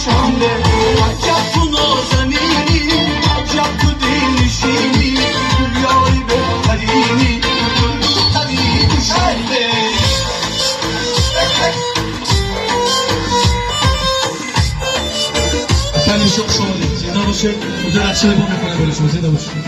شنبه عجب تو نازنینی عجب تو دلنشینی یاری بهترینی بهترین شنبه خیلی شما زنده باشه. حضور افشین با میکنه برای شما زنده باشه.